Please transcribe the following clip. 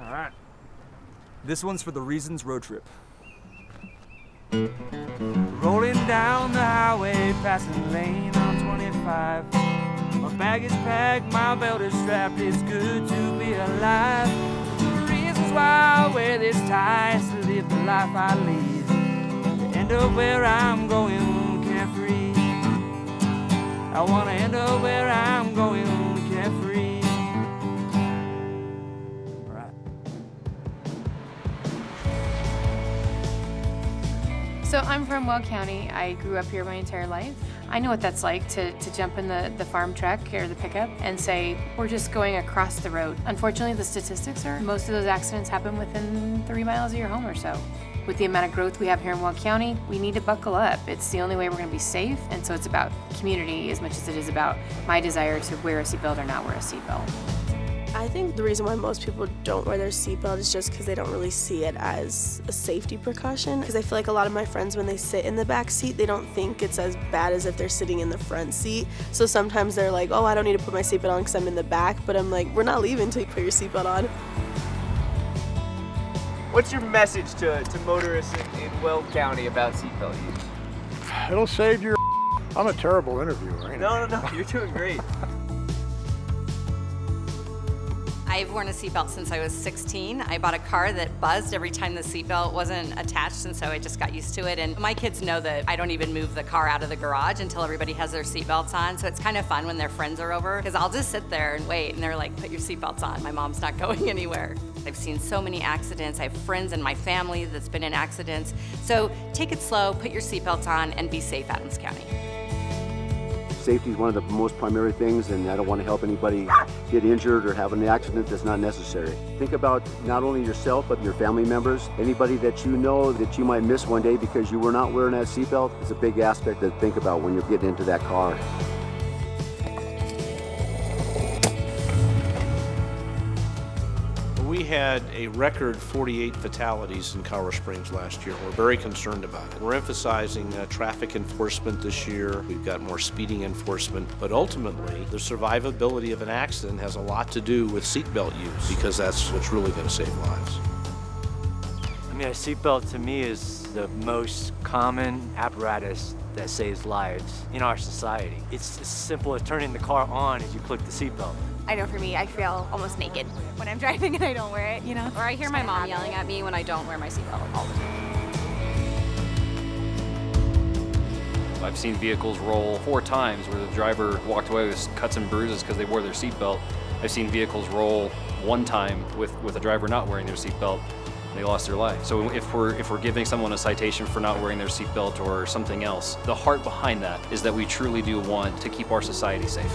All right. This one's for the Reasons road trip. Rolling down the highway, passing lane on 25. My bag is packed, my belt is strapped, it's good to be alive. The reasons why I wear this tie is to live the life I lead. To end up where I'm going carefree. I wanna end up where I'm going carefree. So I'm from Weld County. I grew up here my entire life. I know what that's like to jump in the farm truck or the pickup and say, we're just going across the road. Unfortunately, the statistics are most of those accidents happen within 3 miles of your home or so. With the amount of growth we have here in Weld County, we need to buckle up. It's the only way we're gonna be safe, and so it's about community as much as it is about my desire to wear a seatbelt or not wear a seatbelt. I think the reason why most people don't wear their seatbelt is just because they don't really see it as a safety precaution. Because I feel like a lot of my friends, when they sit in the back seat, they don't think it's as bad as if they're sitting in the front seat. So sometimes they're like, oh, I don't need to put my seatbelt on because I'm in the back. But I'm like, we're not leaving until you put your seatbelt on. What's your message to motorists in Weld County about seatbelt use? It'll save your. I'm a terrible interviewer, ain't I? No, you're doing great. I've worn a seatbelt since I was 16. I bought a car that buzzed every time the seatbelt wasn't attached, and so I just got used to it. And my kids know that I don't even move the car out of the garage until everybody has their seatbelts on, so it's kind of fun when their friends are over, because I'll just sit there and wait, and they're like, put your seatbelts on. My mom's not going anywhere. I've seen so many accidents. I have friends in my family that's been in accidents. So take it slow, put your seatbelts on, and be safe, Adams County. Safety is one of the most primary things, and I don't want to help anybody get injured or have an accident that's not necessary. Think about not only yourself, but your family members. Anybody that you know that you might miss one day because you were not wearing that seatbelt is a big aspect to think about when you're getting into that car. We had a record 48 fatalities in Colorado Springs last year. We're very concerned about it. We're emphasizing traffic enforcement this year. We've got more speeding enforcement, but ultimately the survivability of an accident has a lot to do with seatbelt use, because that's what's really going to save lives. I mean, a seatbelt to me is the most common apparatus that saves lives in our society. It's as simple as turning the car on as you click the seatbelt. I know for me, I feel almost naked when I'm driving and I don't wear it, you know? Or I hear my mom yelling at me when I don't wear my seatbelt all the time. I've seen vehicles roll 4 times where the driver walked away with cuts and bruises because they wore their seatbelt. I've seen vehicles roll 1 time with a driver not wearing their seatbelt. They lost their life. So if we're giving someone a citation for not wearing their seatbelt or something else, the heart behind that is that we truly do want to keep our society safe.